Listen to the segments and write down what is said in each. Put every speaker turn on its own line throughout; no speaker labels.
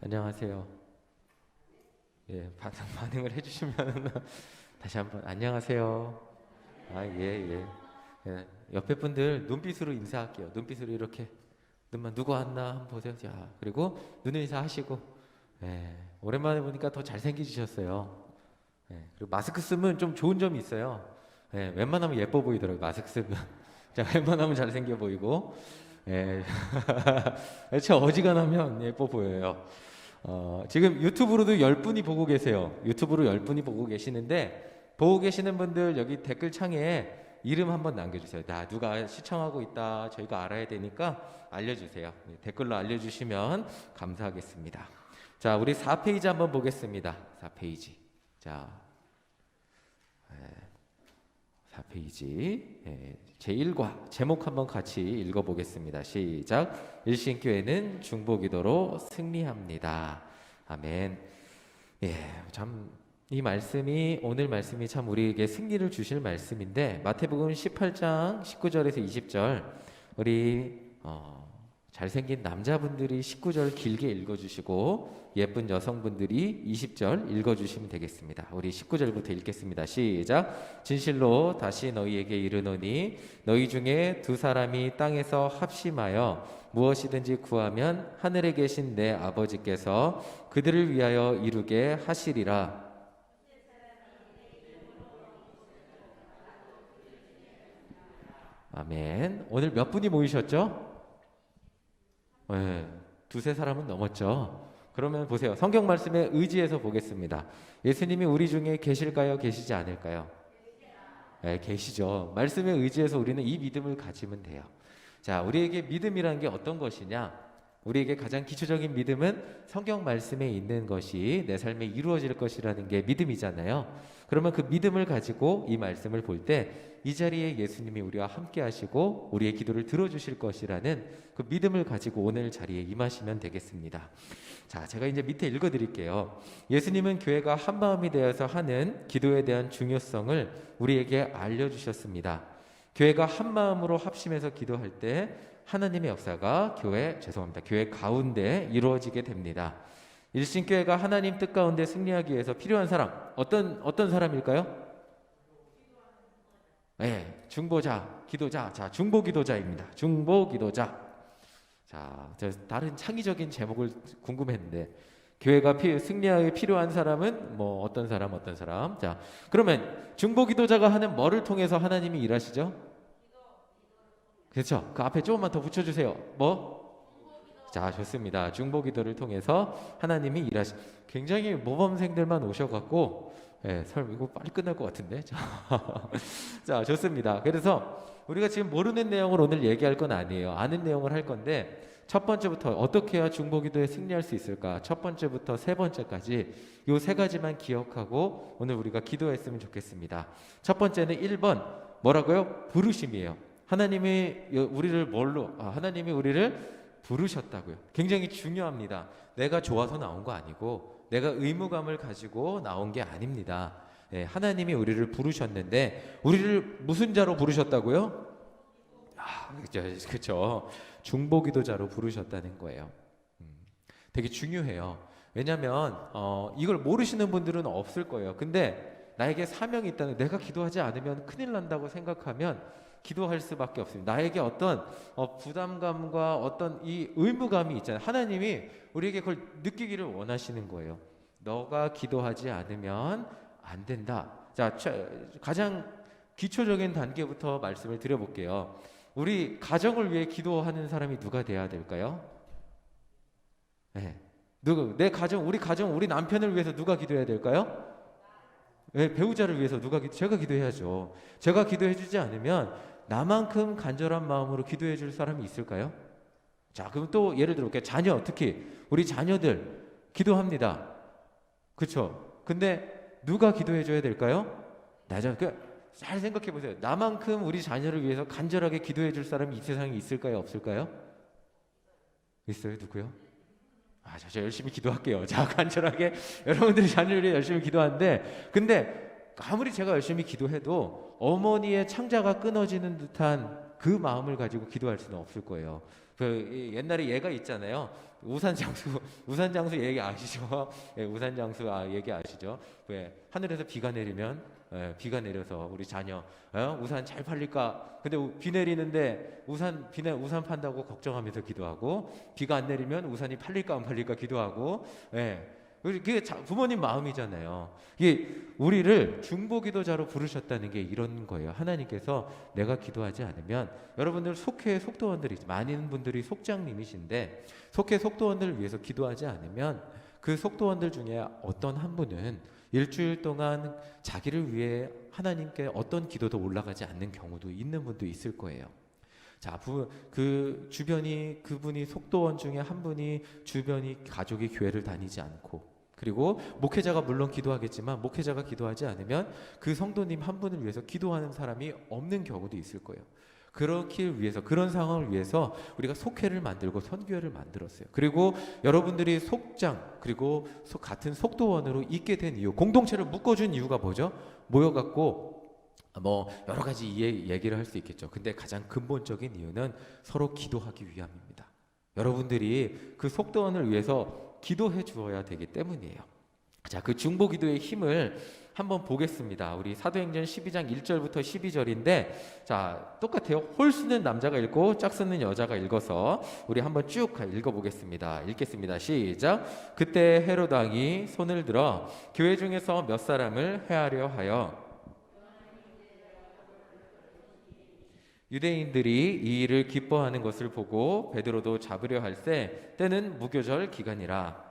안녕하세요. 예, 반응을 해주시면 다시 한번 안녕하세요. 아, 예, 예. 예, 옆에 분들 눈빛으로 인사할게요. 눈빛으로 이렇게 눈만 누구 왔나 한번 보세요. 자, 그리고 눈 인사하시고. 예, 오랜만에 보니까 더 잘생기셨어요. 예, 그리고 마스크 쓰면 좀 좋은 점이 있어요. 예, 웬만하면 예뻐 보이더라고요. 마스크 쓰면. 자, 웬만하면 잘생겨 보이고. 예, 저 어지간하면 예뻐 보여요. 지금 유튜브로도 10분이 보고 계세요. 유튜브로 10분이 보고 계시는데 보고 계시는 분들 여기 댓글창에 이름 한번 남겨주세요. 나 누가 시청하고 있다 저희가 알아야 되니까 알려주세요. 네, 댓글로 알려주시면 감사하겠습니다. 자, 우리 4페이지 한번 보겠습니다. 4페이지. 자, 4페이지 제1과 제목 한번 같이 읽어보겠습니다. 시작. 일신교회는 중보기도로 승리합니다. 아멘. 예, 참 이 말씀이 오늘 말씀이 참 우리에게 승리를 주실 말씀인데 마태복음 18장 19절에서 20절 우리 잘생긴 남자분들이 19절 길게 읽어주시고 예쁜 여성분들이 20절 읽어주시면 되겠습니다. 우리 19절부터 읽겠습니다. 시작. 진실로 다시 너희에게 이르노니 너희 중에 두 사람이 땅에서 합심하여 무엇이든지 구하면 하늘에 계신 내 아버지께서 그들을 위하여 이루게 하시리라. 아멘. 오늘 몇 분이 모이셨죠? 네, 두세 사람은 넘었죠. 그러면 보세요. 성경 말씀에 의지해서 보겠습니다. 예수님이 우리 중에 계실까요? 계시지 않을까요? 네, 계시죠. 말씀에 의지해서 우리는 이 믿음을 가지면 돼요. 자, 우리에게 믿음이라는 게 어떤 것이냐? 우리에게 가장 기초적인 믿음은 성경 말씀에 있는 것이 내 삶에 이루어질 것이라는 게 믿음이잖아요. 그러면 그 믿음을 가지고 이 말씀을 볼 때 이 자리에 예수님이 우리와 함께 하시고 우리의 기도를 들어주실 것이라는 그 믿음을 가지고 오늘 자리에 임하시면 되겠습니다. 자, 제가 이제 밑에 읽어드릴게요. 예수님은 교회가 한마음이 되어서 하는 기도에 대한 중요성을 우리에게 알려주셨습니다. 교회가 한마음으로 합심해서 기도할 때 하나님의 역사가 교회 가운데 이루어지게 됩니다. 일신교회가 하나님 뜻 가운데 승리하기 위해서 필요한 사람 어떤 사람일까요? 네, 중보자, 기도자. 자, 중보기도자입니다. 중보기도자. 자, 저 다른 창의적인 제목을 궁금했는데 교회가 승리하기 필요한 사람은 뭐 어떤 사람? 자, 그러면 중보기도자가 하는 뭐를 통해서 하나님이 일하시죠? 그렇죠. 그 앞에 조금만 더 붙여주세요. 뭐? 자, 좋습니다. 중보기도를 통해서 하나님이 굉장히 모범생들만 오셔갖고 이거 빨리 끝날 것 같은데. 자, 좋습니다. 그래서 우리가 지금 모르는 내용을 오늘 얘기할 건 아니에요. 아는 내용을 할 건데 첫 번째부터 어떻게 해야 중보기도에 승리할 수 있을까? 첫 번째부터 세 번째까지 이 세 가지만 기억하고 오늘 우리가 기도했으면 좋겠습니다. 첫 번째는 1번 뭐라고요? 부르심이에요. 하나님이 우리를 부르셨다고요. 굉장히 중요합니다. 내가 좋아서 나온 거 아니고 내가 의무감을 가지고 나온 게 아닙니다. 네, 하나님이 우리를 부르셨는데 우리를 무슨 자로 부르셨다고요? 그렇죠. 중보기도자로 부르셨다는 거예요. 되게 중요해요. 왜냐하면 이걸 모르시는 분들은 없을 거예요. 근데 나에게 사명이 있다는, 내가 기도하지 않으면 큰일 난다고 생각하면 기도할 수밖에 없습니다. 나에게 어떤 부담감과 어떤 이 의무감이 있잖아요. 하나님이 우리에게 그걸 느끼기를 원하시는 거예요. 너가 기도하지 않으면 안 된다. 자, 가장 기초적인 단계부터 말씀을 드려볼게요. 우리 가정을 위해 기도하는 사람이 누가 돼야 될까요? 네. 우리 가정, 우리 남편을 위해서 누가 기도해야 될까요? 네, 배우자를 위해서 제가 기도해야죠. 제가 기도해주지 않으면 나만큼 간절한 마음으로 기도해줄 사람이 있을까요? 자, 그럼 또 예를 들어 볼게요. 특히 우리 자녀들 기도합니다. 그렇죠? 근데 누가 기도해줘야 될까요? 잘 생각해 보세요. 나만큼 우리 자녀를 위해서 간절하게 기도해줄 사람이 이 세상에 있을까요? 없을까요? 있어요? 누구요? 저 열심히 기도할게요. 자, 간절하게 여러분들이 자녀를 위해 열심히 기도하는데, 근데 아무리 제가 열심히 기도해도 어머니의 창자가 끊어지는 듯한 그 마음을 가지고 기도할 수는 없을 거예요. 옛날에 예가 있잖아요. 우산장수 얘기 아시죠? 예, 우산장수 얘기 아시죠? 왜 하늘에서 비가 내리면, 비가 내려서 우리 자녀 우산 잘 팔릴까? 근데 비 내리는데 우산 판다고 걱정하면서 기도하고, 비가 안 내리면 우산이 팔릴까 안 팔릴까 기도하고. 예. 그게 부모님 마음이잖아요. 이게 우리를 중보기도자로 부르셨다는 게 이런 거예요. 하나님께서 내가 기도하지 않으면, 여러분들 속회 속도원들이 많은 분들이 속장님이신데, 속회 속도원들을 위해서 기도하지 않으면 그 속도원들 중에 어떤 한 분은 일주일 동안 자기를 위해 하나님께 어떤 기도도 올라가지 않는 경우도 있는 분도 있을 거예요. 자, 그분이 속도원 중에 한 분이 주변이 가족이 교회를 다니지 않고, 그리고 목회자가 물론 기도하겠지만 목회자가 기도하지 않으면 그 성도님 한 분을 위해서 기도하는 사람이 없는 경우도 있을 거예요. 그렇길 위해서, 그런 상황을 위해서 우리가 속회를 만들고 선교회를 만들었어요. 그리고 여러분들이 속장, 그리고 같은 속도원으로 있게 된 이유, 공동체를 묶어준 이유가 뭐죠? 모여갖고 여러 가지 얘기를 할 수 있겠죠. 근데 가장 근본적인 이유는 서로 기도하기 위함입니다. 여러분들이 그 속도원을 위해서 기도해 주어야 되기 때문이에요. 자, 그 중보기도의 힘을 한번 보겠습니다. 우리 사도행전 12장 1절부터 12절인데, 자, 똑같아요. 홀 쓰는 남자가 읽고 짝 쓰는 여자가 읽어서 우리 한번 쭉 읽어보겠습니다. 읽겠습니다. 시작. 그때 헤롯 왕이 손을 들어 교회 중에서 몇 사람을 해하려 하여 유대인들이 이 일을 기뻐하는 것을 보고 베드로도 잡으려 할새 때는 무교절 기간이라.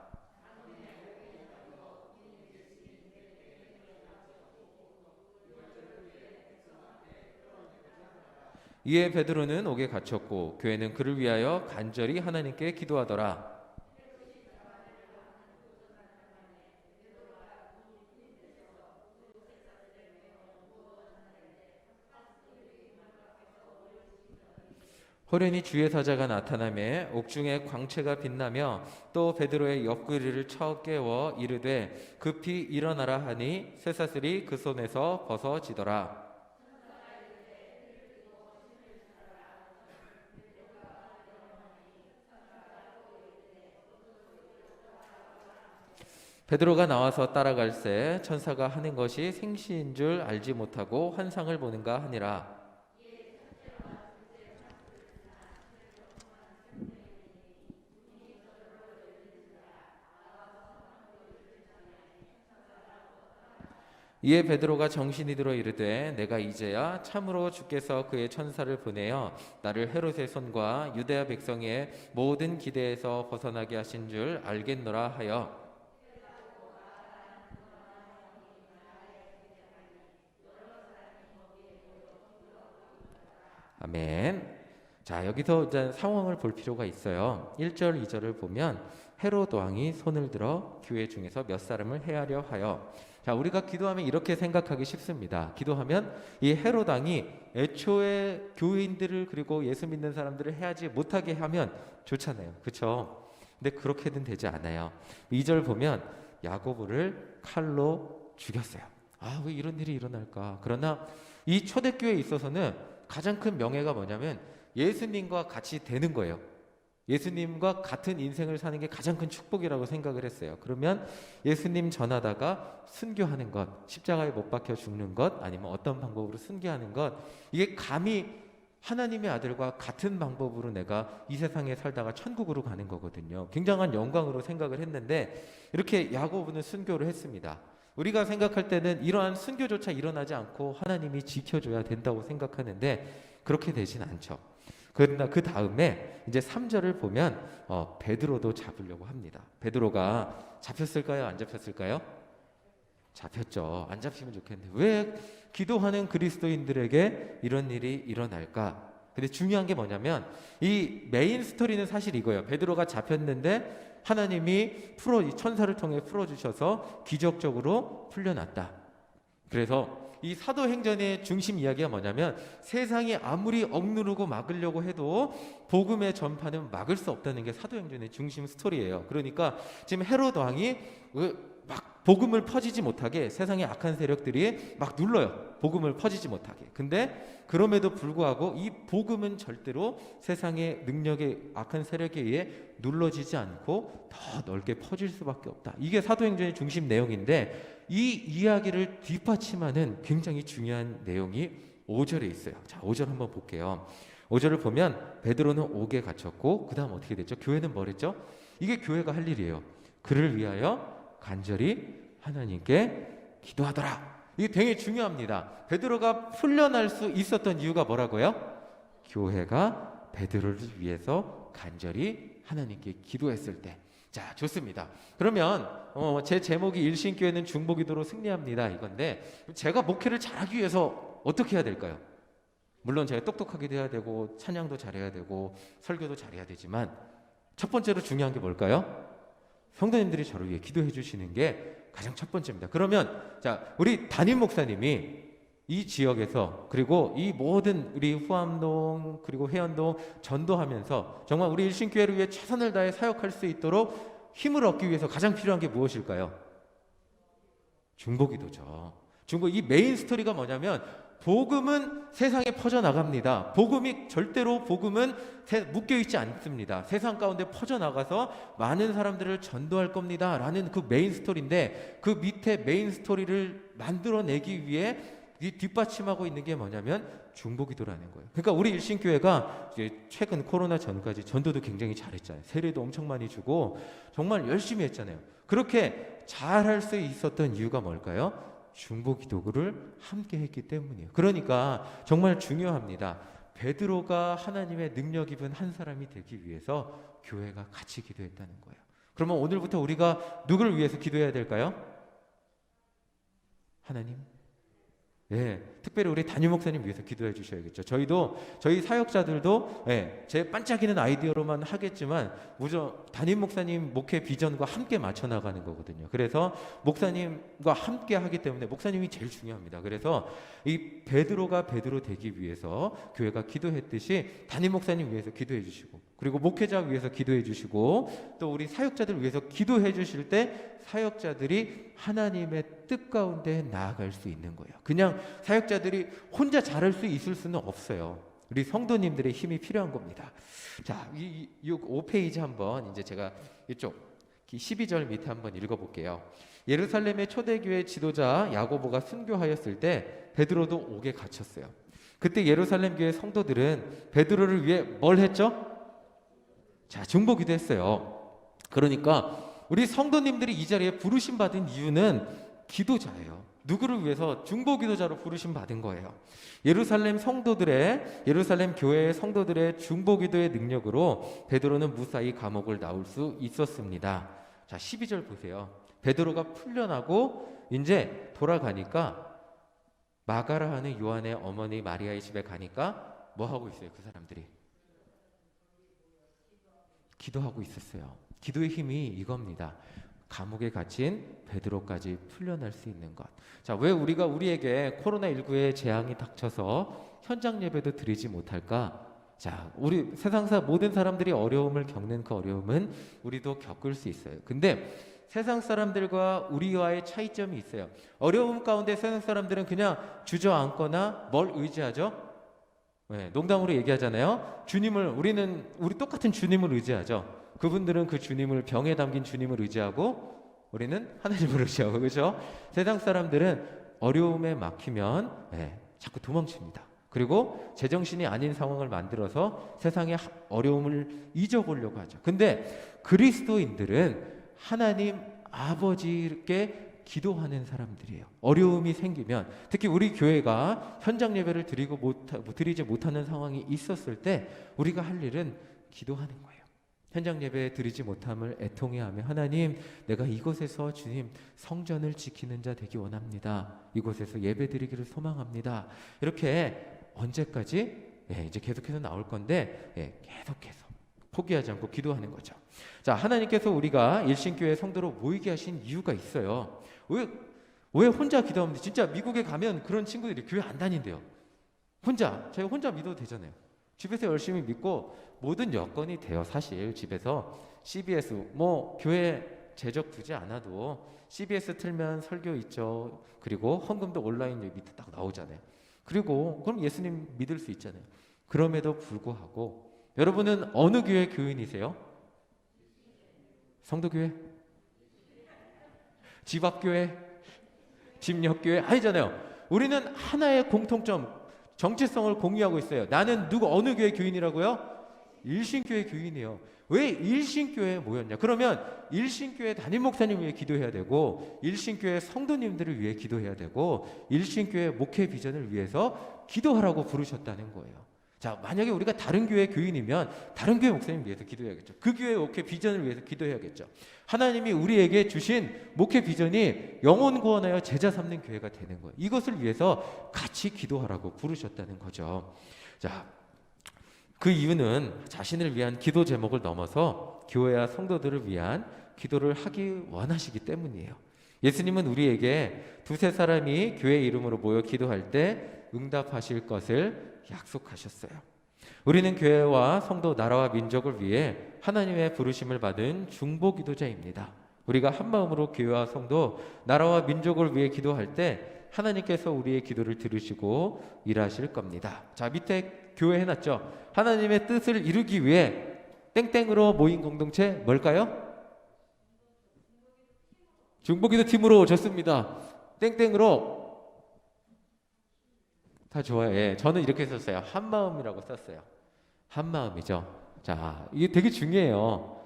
이에 베드로는 옥에 갇혔고 교회는 그를 위하여 간절히 하나님께 기도하더라. 호련히 주의 사자가 나타나매 옥중에 광채가 빛나며 또 베드로의 옆구리를 쳐 깨워 이르되 급히 일어나라 하니 쇠사슬이 그 손에서 벗어지더라. 베드로가 나와서 따라갈새 천사가 하는 것이 생시인 줄 알지 못하고 환상을 보는가 하니라. 이에 베드로가 정신이 들어 이르되 내가 이제야 참으로 주께서 그의 천사를 보내어 나를 헤롯의 손과 유대아 백성의 모든 기대에서 벗어나게 하신 줄 알겠노라 하여. 아멘. 자, 여기서 이제 상황을 볼 필요가 있어요. 1절, 2절을 보면 헤롯 왕이 손을 들어 교회 중에서 몇 사람을 해하려 하여. 자, 우리가 기도하면 이렇게 생각하기 쉽습니다. 기도하면 이 헤롯 왕이 애초에 교인들을, 그리고 예수 믿는 사람들을 해하지 못하게 하면 좋잖아요. 그렇죠? 근데 그렇게는 되지 않아요. 2절 보면 야고보를 칼로 죽였어요. 아, 왜 이런 일이 일어날까? 그러나 이 초대교회에 있어서는 가장 큰 명예가 뭐냐면 예수님과 같이 되는 거예요. 예수님과 같은 인생을 사는 게 가장 큰 축복이라고 생각을 했어요. 그러면 예수님 전하다가 순교하는 것, 십자가에 못 박혀 죽는 것, 아니면 어떤 방법으로 순교하는 것, 이게 감히 하나님의 아들과 같은 방법으로 내가 이 세상에 살다가 천국으로 가는 거거든요. 굉장한 영광으로 생각을 했는데 이렇게 야고보는 순교를 했습니다. 우리가 생각할 때는 이러한 순교조차 일어나지 않고 하나님이 지켜줘야 된다고 생각하는데 그렇게 되진 않죠. 그러나 그 다음에 이제 3절을 보면 베드로도 잡으려고 합니다. 베드로가 잡혔을까요? 안 잡혔을까요? 잡혔죠. 안 잡히면 좋겠는데 왜 기도하는 그리스도인들에게 이런 일이 일어날까? 근데 중요한 게 뭐냐면 이 메인 스토리는 사실 이거예요. 베드로가 잡혔는데 하나님이 천사를 통해 풀어주셔서 기적적으로 풀려났다. 그래서 이 사도행전의 중심 이야기가 뭐냐면 세상이 아무리 억누르고 막으려고 해도 복음의 전파는 막을 수 없다는 게 사도행전의 중심 스토리예요. 그러니까 지금 헤롯 왕이 막 복음을 퍼지지 못하게 세상의 악한 세력들이 막 눌러요. 복음을 퍼지지 못하게. 근데 그럼에도 불구하고 이 복음은 절대로 세상의 능력의 악한 세력에 의해 눌러지지 않고 더 넓게 퍼질 수밖에 없다. 이게 사도행전의 중심 내용인데 이 이야기를 뒷받침하는 굉장히 중요한 내용이 5절에 있어요. 자, 5절 한번 볼게요. 5절을 보면 베드로는 옥에 갇혔고 그 다음 어떻게 됐죠? 교회는 뭘 했죠? 이게 교회가 할 일이에요. 그를 위하여 간절히 하나님께 기도하더라. 이게 되게 중요합니다. 베드로가 풀려날 수 있었던 이유가 뭐라고요? 교회가 베드로를 위해서 간절히 하나님께 기도했을 때. 자, 좋습니다. 그러면 제 제목이 일신교회는 중보기도로 승리합니다 이건데, 제가 목회를 잘하기 위해서 어떻게 해야 될까요? 물론 제가 똑똑하기도 해야 되고 찬양도 잘해야 되고 설교도 잘해야 되지만 첫 번째로 중요한 게 뭘까요? 성도님들이 저를 위해 기도해 주시는 게 가장 첫 번째입니다. 그러면 자, 우리 담임 목사님이 이 지역에서 그리고 이 모든 우리 후암동 그리고 회원동 전도하면서 정말 우리 일신교회를 위해 최선을 다해 사역할 수 있도록 힘을 얻기 위해서 가장 필요한 게 무엇일까요? 중보기도죠. 중보, 이 메인 스토리가 뭐냐면 복음은 세상에 퍼져나갑니다. 복음은 묶여있지 않습니다. 세상 가운데 퍼져나가서 많은 사람들을 전도할 겁니다 라는 그 메인 스토리인데, 그 밑에 메인 스토리를 만들어내기 위해 이 뒷받침하고 있는 게 뭐냐면 중보기도라는 거예요. 그러니까 우리 일신교회가 최근 코로나 전까지 전도도 굉장히 잘했잖아요. 세례도 엄청 많이 주고 정말 열심히 했잖아요. 그렇게 잘할 수 있었던 이유가 뭘까요? 중보기도를 함께 했기 때문이에요. 그러니까 정말 중요합니다. 베드로가 하나님의 능력 입은 한 사람이 되기 위해서 교회가 같이 기도했다는 거예요. 그러면 오늘부터 우리가 누구를 위해서 기도해야 될까요? 하나님? 예, 특별히 우리 담임 목사님 위해서 기도해 주셔야겠죠. 저희 사역자들도 제 반짝이는 아이디어로만 하겠지만 담임 목사님 목회 비전과 함께 맞춰 나가는 거거든요. 그래서 목사님과 함께 하기 때문에 목사님이 제일 중요합니다. 그래서 이 베드로가 베드로 되기 위해서 교회가 기도했듯이 담임 목사님 위해서 기도해 주시고, 그리고 목회자 위해서 기도해 주시고, 또 우리 사역자들 위해서 기도해 주실 때 사역자들이 하나님의 뜻 가운데 나아갈 수 있는 거예요. 그냥 사역자들이 혼자 잘할 수 있을 수는 없어요. 우리 성도님들의 힘이 필요한 겁니다. 자, 이 5페이지 한번 이제 제가 이쪽 12절 밑에 한번 읽어볼게요. 예루살렘의 초대교회 지도자 야고보가 순교하였을 때 베드로도 옥에 갇혔어요. 그때 예루살렘 교회 성도들은 베드로를 위해 뭘 했죠? 자, 중보기도 했어요. 그러니까 우리 성도님들이 이 자리에 부르심 받은 이유는 기도자예요. 누구를 위해서? 중보기도자로 부르심 받은 거예요. 예루살렘 교회의 성도들의 중보기도의 능력으로 베드로는 무사히 감옥을 나올 수 있었습니다. 자, 12절 보세요. 베드로가 풀려나고 이제 돌아가니까 마가라 하는 요한의 어머니 마리아의 집에 가니까 뭐 하고 있어요? 그 사람들이 기도하고 있었어요. 기도의 힘이 이겁니다. 감옥에 갇힌 베드로까지 풀려날 수 있는 것. 자, 왜 우리에게 코로나19의 재앙이 닥쳐서 현장 예배도 드리지 못할까? 자, 우리 세상사 모든 사람들이 어려움을 겪는 그 어려움은 우리도 겪을 수 있어요. 근데 세상 사람들과 우리와의 차이점이 있어요. 어려움 가운데 세상 사람들은 그냥 주저앉거나 뭘 의지하죠? 네, 농담으로 얘기하잖아요. 우리 똑같은 주님을 의지하죠. 그분들은 그 주님을, 병에 담긴 주님을 의지하고 우리는 하나님을 의지하고, 그렇죠? 세상 사람들은 어려움에 막히면 자꾸 도망칩니다. 그리고 제정신이 아닌 상황을 만들어서 세상의 어려움을 잊어보려고 하죠. 근데 그리스도인들은 하나님 아버지께 기도하는 사람들이에요. 어려움이 생기면, 특히 우리 교회가 현장 예배를 드리지 못하는 상황이 있었을 때 우리가 할 일은 기도하는 거예요. 현장 예배 드리지 못함을 애통해하며, 하나님, 내가 이곳에서 주님 성전을 지키는 자 되기 원합니다. 이곳에서 예배 드리기를 소망합니다. 이렇게 언제까지? 이제 계속해서 나올 건데 계속해서 포기하지 않고 기도하는 거죠. 자, 하나님께서 우리가 일신교회 성도로 모이게 하신 이유가 있어요. 왜 혼자 기도하면 돼? 진짜 미국에 가면 그런 친구들이 교회 안 다닌대요. 저희 혼자 믿어도 되잖아요. 집에서 열심히 믿고 모든 여건이 돼요. 사실 집에서 CBS, 교회 제적 두지 않아도 CBS 틀면 설교 있죠. 그리고 헌금도 온라인 여기 밑에 딱 나오잖아요. 그리고 그럼 예수님 믿을 수 있잖아요. 그럼에도 불구하고 여러분은 어느 교회 교인이세요? 성도교회? 집앞교회? 집옆교회? 아니잖아요. 우리는 하나의 공통점, 정체성을 공유하고 있어요. 나는 어느 교회 교인이라고요? 일신교회 교인이에요. 왜 일신교회에 모였냐? 그러면 일신교회 담임 목사님 위해 기도해야 되고, 일신교회 성도님들을 위해 기도해야 되고, 일신교회 목회 비전을 위해서 기도하라고 부르셨다는 거예요. 자, 만약에 우리가 다른 교회 교인이면 다른 교회 목사님 위해서 기도해야겠죠. 그 교회 목회 비전을 위해서 기도해야겠죠. 하나님이 우리에게 주신 목회 비전이 영혼 구원하여 제자 삼는 교회가 되는 거예요. 이것을 위해서 같이 기도하라고 부르셨다는 거죠. 자, 그 이유는 자신을 위한 기도 제목을 넘어서 교회와 성도들을 위한 기도를 하기 원하시기 때문이에요. 예수님은 우리에게 두세 사람이 교회 이름으로 모여 기도할 때 응답하실 것을 약속하셨어요. 우리는 교회와 성도, 나라와 민족을 위해 하나님의 부르심을 받은 중보기도자입니다. 우리가 한 마음으로 교회와 성도, 나라와 민족을 위해 기도할 때 하나님께서 우리의 기도를 들으시고 일하실 겁니다. 자, 밑에 교회 해놨죠. 하나님의 뜻을 이루기 위해 땡땡으로 모인 공동체 뭘까요? 중보기도 팀으로 좋습니다. 땡땡으로 다 좋아요. 예, 저는 이렇게 썼어요. 한 마음이라고 썼어요. 한 마음이죠. 자, 이게 되게 중요해요.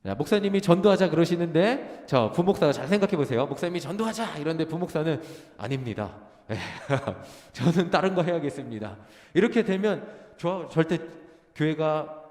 자, 목사님이 전도하자 그러시는데 저 부목사가 잘 생각해 보세요. 목사님이 전도하자 이런데 부목사는 아닙니다. 저는 다른 거 해야겠습니다. 이렇게 되면 절대 교회가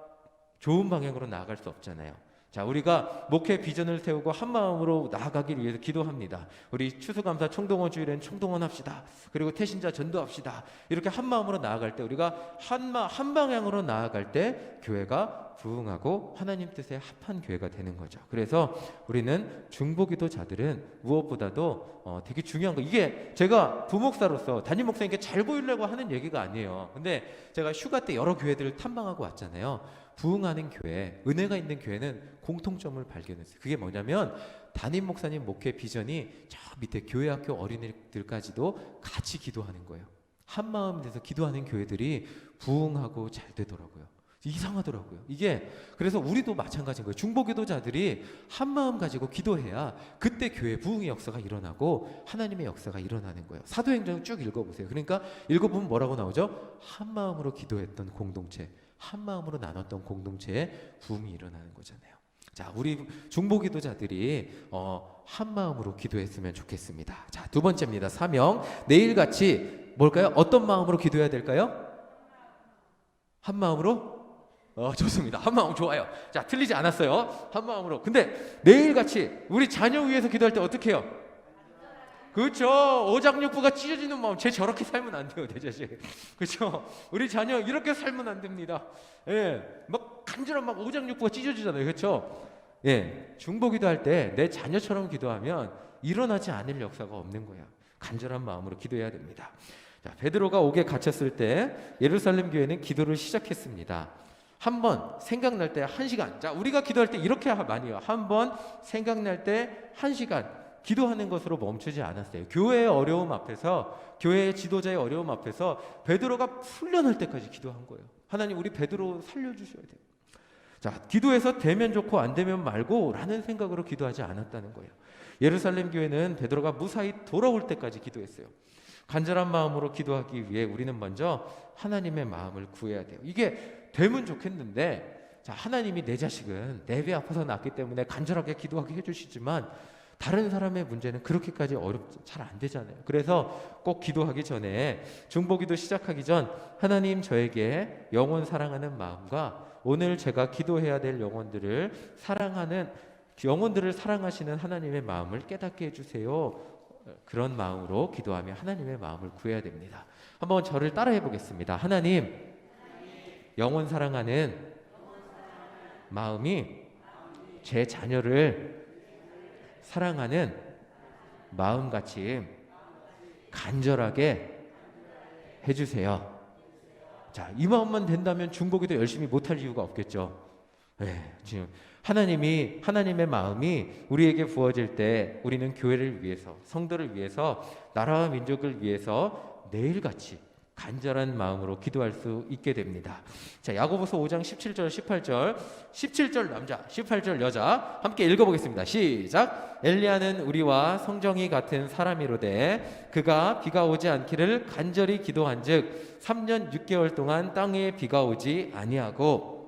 좋은 방향으로 나아갈 수 없잖아요. 자, 우리가 목회 비전을 세우고 한 마음으로 나아가기를 위해서 기도합니다. 우리 추수감사 총동원 주일엔 총동원 합시다. 그리고 태신자 전도합시다. 이렇게 한 마음으로 나아갈 때 우리가 한 방향으로 나아갈 때 교회가 부흥하고 하나님 뜻에 합한 교회가 되는 거죠. 그래서 우리는 중보기도자들은 무엇보다도 되게 중요한 거, 이게 제가 부목사로서 담임 목사님께 잘 보이려고 하는 얘기가 아니에요. 근데 제가 휴가 때 여러 교회들을 탐방하고 왔잖아요. 부흥하는 교회, 은혜가 있는 교회는 공통점을 발견했어요. 그게 뭐냐면 담임 목사님 목회 비전이 저 밑에 교회 학교 어린이들까지도 같이 기도하는 거예요. 한 마음 돼서 기도하는 교회들이 부흥하고 잘 되더라고요. 이상하더라고요. 이게 그래서 우리도 마찬가지인 거예요. 중보기도자들이 한 마음 가지고 기도해야 그때 교회 부흥의 역사가 일어나고 하나님의 역사가 일어나는 거예요. 사도행전 쭉 읽어보세요. 그러니까 읽어보면 뭐라고 나오죠? 한 마음으로 기도했던 공동체, 한 마음으로 나눴던 공동체에 부흥이 일어나는 거잖아요. 자, 우리 중보기도자들이 한 마음으로 기도했으면 좋겠습니다. 자, 두 번째입니다. 사명. 내일같이 뭘까요? 어떤 마음으로 기도해야 될까요? 한 마음으로? 좋습니다. 한 마음 좋아요. 자, 틀리지 않았어요. 한 마음으로. 근데 내일같이 우리 자녀 위해서 기도할 때 어떻게 해요? 그렇죠. 오장육부가 찢어지는 마음. 쟤 저렇게 살면 안 돼요, 내 자식. 그렇죠. 우리 자녀 이렇게 살면 안 됩니다. 예, 막 간절한 막 오장육부가 찢어지잖아요, 그렇죠. 예, 중보기도 할 때 내 자녀처럼 기도하면 일어나지 않을 역사가 없는 거야. 간절한 마음으로 기도해야 됩니다. 자, 베드로가 옥에 갇혔을 때 예루살렘 교회는 기도를 시작했습니다. 한번 생각날 때 1시간. 자, 우리가 기도할 때 이렇게 많이 해요. 한번 생각날 때 1시간. 기도하는 것으로 멈추지 않았어요. 교회의 어려움 앞에서, 교회의 지도자의 어려움 앞에서 베드로가 풀려날 때까지 기도한 거예요. 하나님, 우리 베드로 살려주셔야 돼요. 자, 기도해서 되면 좋고 안 되면 말고 라는 생각으로 기도하지 않았다는 거예요. 예루살렘 교회는 베드로가 무사히 돌아올 때까지 기도했어요. 간절한 마음으로 기도하기 위해 우리는 먼저 하나님의 마음을 구해야 돼요. 이게 되면 좋겠는데, 자, 하나님이 내 자식은 내 배 아파서 낳기 때문에 간절하게 기도하게 해주시지만 다른 사람의 문제는 그렇게까지 잘 안 되잖아요. 그래서 꼭 기도하기 전에, 중보기도 시작하기 전 하나님, 저에게 영혼 사랑하는 마음과 오늘 제가 기도해야 될 영혼들을 사랑하시는 하나님의 마음을 깨닫게 해주세요. 그런 마음으로 기도하며 하나님의 마음을 구해야 됩니다. 한번 저를 따라해 보겠습니다. 하나님, 영혼 사랑하는 마음이 제 자녀를 사랑하는 마음같이 간절하게 해주세요. 자, 이 마음만 된다면 중보기도 열심히 못할 이유가 없겠죠. 지금 하나님의 마음이 우리에게 부어질 때 우리는 교회를 위해서, 성도를 위해서, 나라와 민족을 위해서 매일같이 간절한 마음으로 기도할 수 있게 됩니다. 자, 야고보서 5장 17절 18절 17절 남자 18절 여자 함께 읽어보겠습니다. 시작. 엘리야는 우리와 성정이 같은 사람이로되 그가 비가 오지 않기를 간절히 기도한즉 3년 6개월 동안 땅에 비가 오지 아니하고.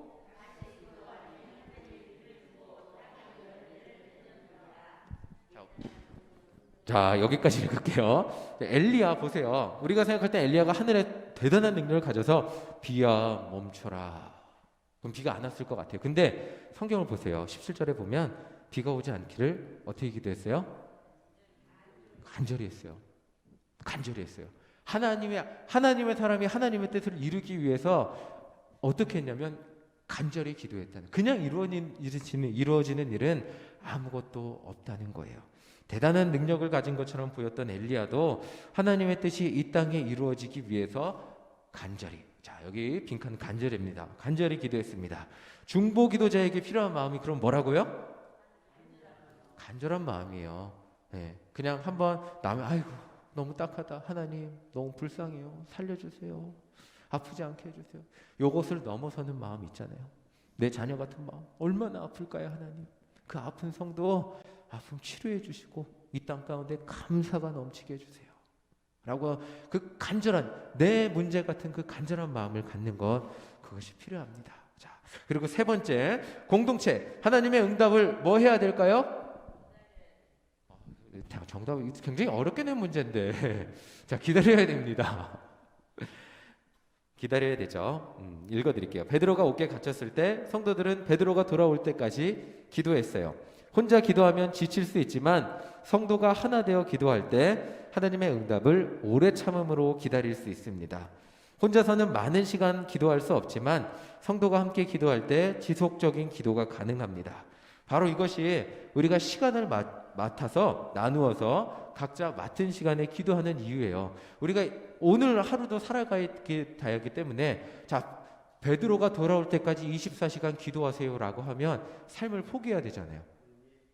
자, 여기까지 읽을게요. 엘리야 보세요. 우리가 생각할 때 엘리야가 하늘에 대단한 능력을 가져서 비야 멈춰라, 그럼 비가 안 왔을 것 같아요. 근데 성경을 보세요. 17절에 보면 비가 오지 않기를 어떻게 기도했어요? 간절히 했어요. 간절히 했어요. 하나님의 사람이 하나님의 뜻을 이루기 위해서 어떻게 했냐면 간절히 기도했다는, 그냥 이루어지는 일은 아무것도 없다는 거예요. 대단한 능력을 가진 것처럼 보였던 엘리야도 하나님의 뜻이 이 땅에 이루어지기 위해서 간절히, 자 여기 빈칸 간절입니다. 간절히 기도했습니다. 중보 기도자에게 필요한 마음이 그럼 뭐라고요? 간절한 마음이에요. 그냥 한번 아이고 너무 딱하다, 하나님 너무 불쌍해요, 살려주세요, 아프지 않게 해주세요, 요것을 넘어서는 마음 있잖아요. 내 자녀 같은 마음 얼마나 아플까요? 하나님 그 아픈 성도 아픔 치료해 주시고 이 땅 가운데 감사가 넘치게 해주세요 라고 그 간절한, 내 문제 같은 그 간절한 마음을 갖는 것, 그것이 필요합니다. 자, 그리고 세 번째, 공동체. 하나님의 응답을 뭐 해야 될까요? 정답이 굉장히 어렵게 낸 문제인데 자, 기다려야 됩니다. 기다려야 되죠. 읽어드릴게요. 베드로가 옥에 갇혔을 때 성도들은 베드로가 돌아올 때까지 기도했어요. 혼자 기도하면 지칠 수 있지만 성도가 하나 되어 기도할 때 하나님의 응답을 오래 참음으로 기다릴 수 있습니다. 혼자서는 많은 시간 기도할 수 없지만 성도가 함께 기도할 때 지속적인 기도가 가능합니다. 바로 이것이 우리가 시간을 맡아서 나누어서 각자 맡은 시간에 기도하는 이유예요. 우리가 오늘 하루도 살아가야 하기 때문에, 자 베드로가 돌아올 때까지 24시간 기도하세요라고 하면 삶을 포기해야 되잖아요.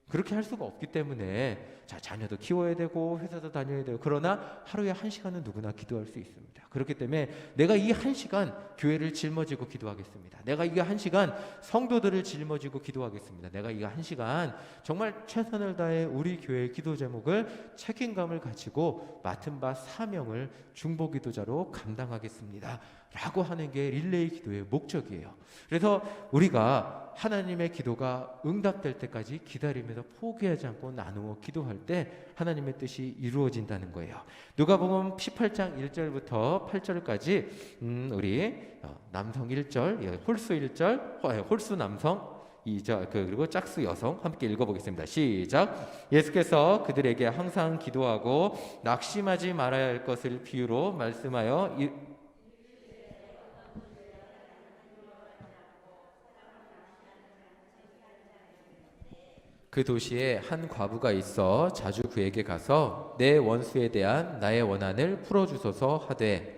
그렇게 할 수가 없기 때문에, 자 자녀도 키워야 되고 회사도 다녀야 되고, 그러나 하루에 1시간은 누구나 기도할 수 있습니다. 그렇기 때문에 내가 이 1시간 교회를 짊어지고 기도하겠습니다. 내가 이 1시간 성도들을 짊어지고 기도하겠습니다. 내가 이 1시간 정말 최선을 다해 우리 교회의 기도 제목을 책임감을 가지고 맡은 바 사명을 중보기도자로 감당하겠습니다 라고 하는 게 릴레이 기도의 목적이에요. 그래서 우리가 하나님의 기도가 응답될 때까지 기다리면서 포기하지 않고 나누어 기도할 때 하나님의 뜻이 이루어진다는 거예요. 누가복음 18장 1절부터 8절까지 우리 남성 1절, 홀수 1절, 홀수 남성 2절, 그리고 짝수 여성 함께 읽어보겠습니다. 시작. 예수께서 그들에게 항상 기도하고 낙심하지 말아야 할 것을 비유로 말씀하여 그 도시에 한 과부가 있어 자주 그에게 가서 내 원수에 대한 나의 원한을 풀어주소서 하되,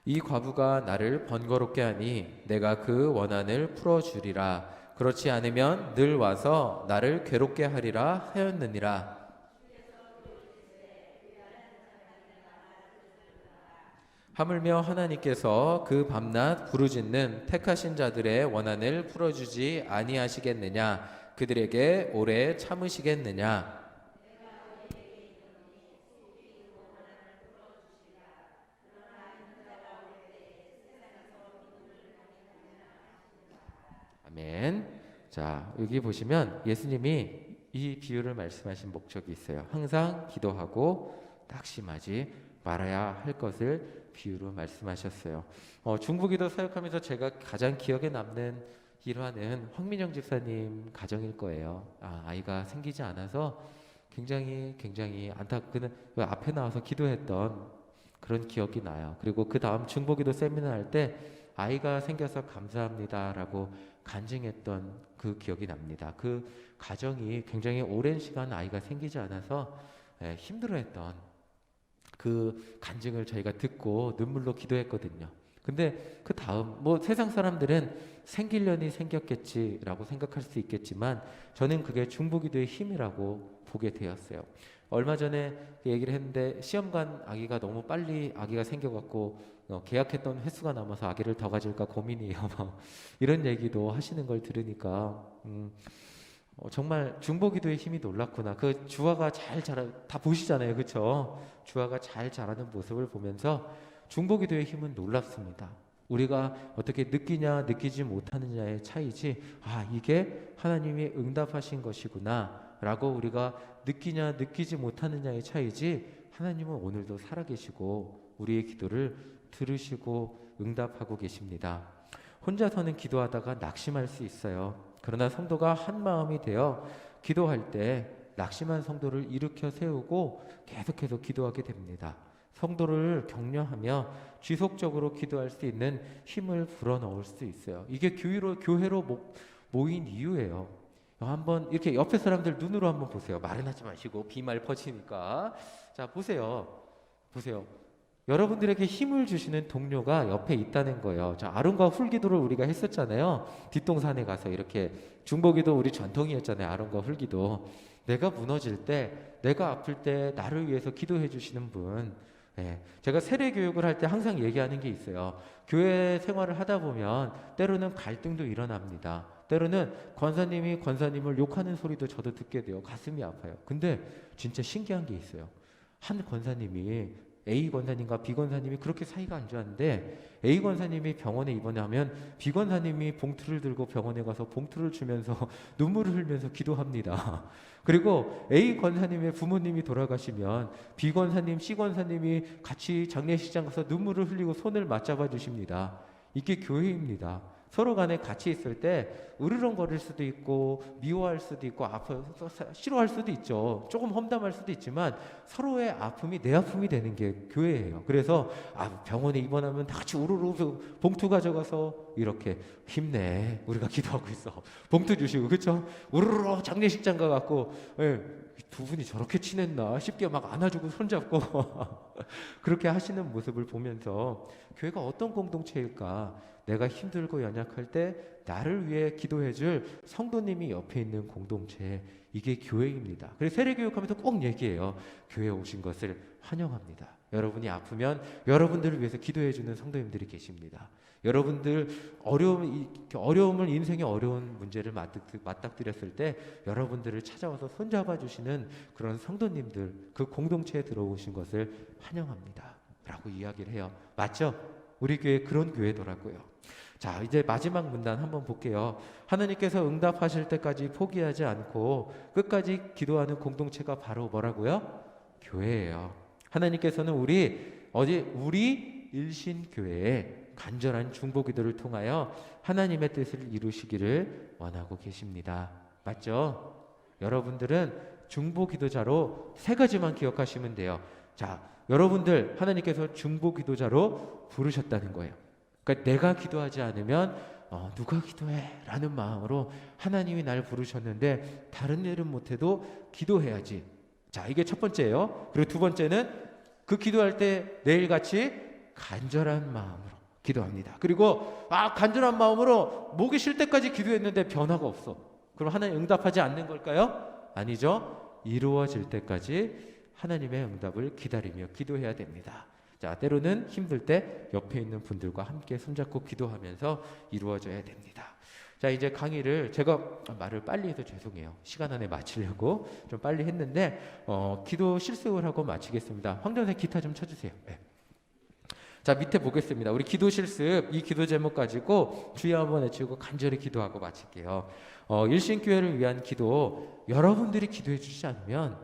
이 과부가 나를 번거롭게 하니 내가 그 원한을 풀어주리라. 그렇지 않으면 늘 와서 나를 괴롭게 하리라 하였느니라. 하물며 하나님께서 그 밤낮 부르짖는 택하신 자들의 원한을 풀어주지 아니하시겠느냐? 그들에게 오래 참으시겠느냐? 아멘. 자, 여기 보시면 예수님이 이 비유를 말씀하신 목적이 있어요. 항상 기도하고 낙심하지 말아야 할 것을 비유로 말씀하셨어요. 중보기도 사역하면서 제가 가장 기억에 남는 일화는 황민영 집사님 가정일 거예요. 아이가 생기지 않아서 굉장히 안타깝게 앞에 나와서 기도했던 그런 기억이 나요. 그리고 그 다음 중보기도 세미나 할 때 아이가 생겨서 감사합니다라고 간증했던 그 기억이 납니다. 그 가정이 굉장히 오랜 시간 아이가 생기지 않아서 힘들어했던 그 간증을 저희가 듣고 눈물로 기도했거든요. 근데 그 다음 뭐 세상 사람들은 생기려니 생겼겠지라고 생각할 수 있겠지만 저는 그게 중보기도의 힘이라고 보게 되었어요. 얼마 전에 그 얘기를 했는데 시험관 아기가 너무 빨리 아기가 생겨갖고 계약했던 횟수가 남아서 아기를 더 가질까 고민이에요. 이런 얘기도 하시는 걸 들으니까 정말 중보기도의 힘이 놀랍구나. 그 주아가 잘 자라 다 보시잖아요, 그렇죠? 주아가 잘 자라는 모습을 보면서 중보기도의 힘은 놀랍습니다. 우리가 어떻게 느끼냐 느끼지 못하느냐의 차이지, 이게 하나님이 응답하신 것이구나라고 우리가 느끼냐 느끼지 못하느냐의 차이지, 하나님은 오늘도 살아계시고 우리의 기도를 들으시고 응답하고 계십니다. 혼자서는 기도하다가 낙심할 수 있어요. 그러나 성도가 한 마음이 되어 기도할 때 낙심한 성도를 일으켜 세우고 계속해서 기도하게 됩니다. 성도를 격려하며 지속적으로 기도할 수 있는 힘을 불어넣을 수 있어요. 이게 교회로 모인 이유예요. 한번 이렇게 옆에 사람들 눈으로 한번 보세요. 말은 하지 마시고 비말 퍼지니까. 자, 보세요. 여러분들에게 힘을 주시는 동료가 옆에 있다는 거예요. 자, 아론과 훌기도를 우리가 했었잖아요. 뒷동산에 가서 이렇게 중보기도 우리 전통이었잖아요. 아론과 훌기도. 내가 무너질 때, 내가 아플 때 나를 위해서 기도해 주시는 분. 제가 세례 교육을 할 때 항상 얘기하는 게 있어요. 교회 생활을 하다 보면 때로는 갈등도 일어납니다. 때로는 권사님을 욕하는 소리도 저도 듣게 돼요. 가슴이 아파요. 근데 진짜 신기한 게 있어요. 한 권사님이 A 권사님과 B 권사님이 그렇게 사이가 안 좋았는데 A 권사님이 병원에 입원하면 B 권사님이 봉투를 들고 병원에 가서 봉투를 주면서 눈물을 흘리면서 기도합니다. 그리고 A 권사님의 부모님이 돌아가시면 B 권사님, C 권사님이 같이 장례식장 가서 눈물을 흘리고 손을 맞잡아 주십니다. 이게 교회입니다. 서로 간에 같이 있을 때 으르렁거릴 수도 있고 미워할 수도 있고 싫어할 수도 있죠. 조금 험담할 수도 있지만 서로의 아픔이 내 아픔이 되는 게 교회예요. 그래서 병원에 입원하면 다 같이 우르르 봉투 가져가서 이렇게 힘내, 우리가 기도하고 있어, 봉투 주시고, 그렇죠? 우르르 장례식장 가갖고 두 분이 저렇게 친했나 쉽게 막 안아주고 손잡고 그렇게 하시는 모습을 보면서 교회가 어떤 공동체일까? 내가 힘들고 연약할 때 나를 위해 기도해줄 성도님이 옆에 있는 공동체, 이게 교회입니다. 그래서 세례교육하면서 꼭 얘기해요. 교회에 오신 것을 환영합니다. 여러분이 아프면 여러분들을 위해서 기도해주는 성도님들이 계십니다. 여러분들 어려움을, 인생의 어려운 문제를 맞닥뜨렸을 때 여러분들을 찾아와서 손잡아 주시는 그런 성도님들, 그 공동체에 들어오신 것을 환영합니다 라고 이야기를 해요. 맞죠? 우리 교회 그런 교회더라고요. 자, 이제 마지막 문단 한번 볼게요. 하나님께서 응답하실 때까지 포기하지 않고 끝까지 기도하는 공동체가 바로 뭐라고요? 교회예요. 하나님께서는 우리 일신교회에 간절한 중보기도를 통하여 하나님의 뜻을 이루시기를 원하고 계십니다. 맞죠? 여러분들은 중보기도자로 3가지만 기억하시면 돼요. 자, 여러분들 하나님께서 중보기도자로 부르셨다는 거예요. 그러니까 내가 기도하지 않으면 누가 기도해? 라는 마음으로 하나님이 날 부르셨는데 다른 일은 못해도 기도해야지. 자, 이게 첫 번째예요. 그리고 두 번째는 그 기도할 때 내일같이 간절한 마음으로 기도합니다. 그리고 간절한 마음으로 목이 쉴 때까지 기도했는데 변화가 없어. 그럼 하나님 응답하지 않는 걸까요? 아니죠. 이루어질 때까지 하나님의 응답을 기다리며 기도해야 됩니다. 자, 때로는 힘들 때 옆에 있는 분들과 함께 손잡고 기도하면서 이루어져야 됩니다. 자, 이제 강의를 제가 말을 빨리 해서 죄송해요. 시간 안에 마치려고 좀 빨리 했는데 기도 실습을 하고 마치겠습니다. 황전생 기타 좀 쳐주세요. 네. 자, 밑에 보겠습니다. 우리 기도 실습, 이 기도 제목 가지고 주여 한번 외치고 간절히 기도하고 마칠게요. 일신교회를 위한 기도, 여러분들이 기도해 주시지 않으면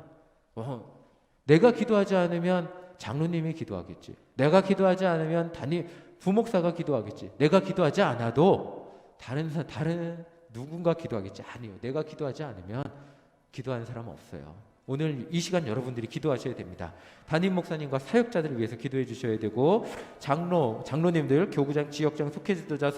내가 기도하지 않으면 장로님이 기도하겠지. 내가 기도하지 않으면 부목사가 기도하겠지. 내가 기도하지 않아도 다른 누군가 기도하겠지. 아니요. 내가 기도하지 않으면 기도하는 사람 없어요. 오늘 이 시간 여러분들이 기도하셔야 됩니다. 담임 목사님과 사역자들을 위해서 기도해 주셔야 되고, 장로님들, 교구장, 지역장, 속회지도자,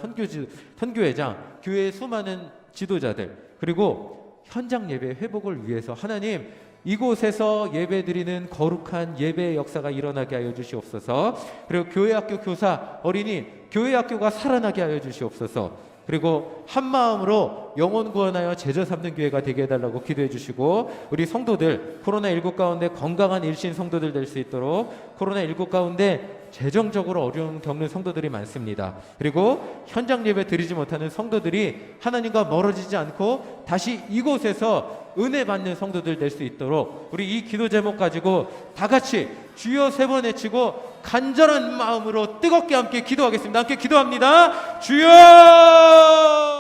선교회장, 교회의 수많은 지도자들, 그리고 현장 예배 회복을 위해서 하나님 이곳에서 예배드리는 거룩한 예배의 역사가 일어나게 하여 주시옵소서. 그리고 교회학교 교사, 어린이, 교회학교가 살아나게 하여 주시옵소서. 그리고 한 마음으로 영혼 구원하여 제자 삼는 교회가 되게 해달라고 기도해 주시고, 우리 성도들 코로나19 가운데 건강한 일신 성도들 될 수 있도록, 코로나19 가운데 재정적으로 어려움 겪는 성도들이 많습니다. 그리고 현장 예배 드리지 못하는 성도들이 하나님과 멀어지지 않고 다시 이곳에서 은혜 받는 성도들 될 수 있도록 우리 이 기도 제목 가지고 다 같이 주여 3번 외치고 간절한 마음으로 뜨겁게 함께 기도하겠습니다. 함께 기도합니다. 주여!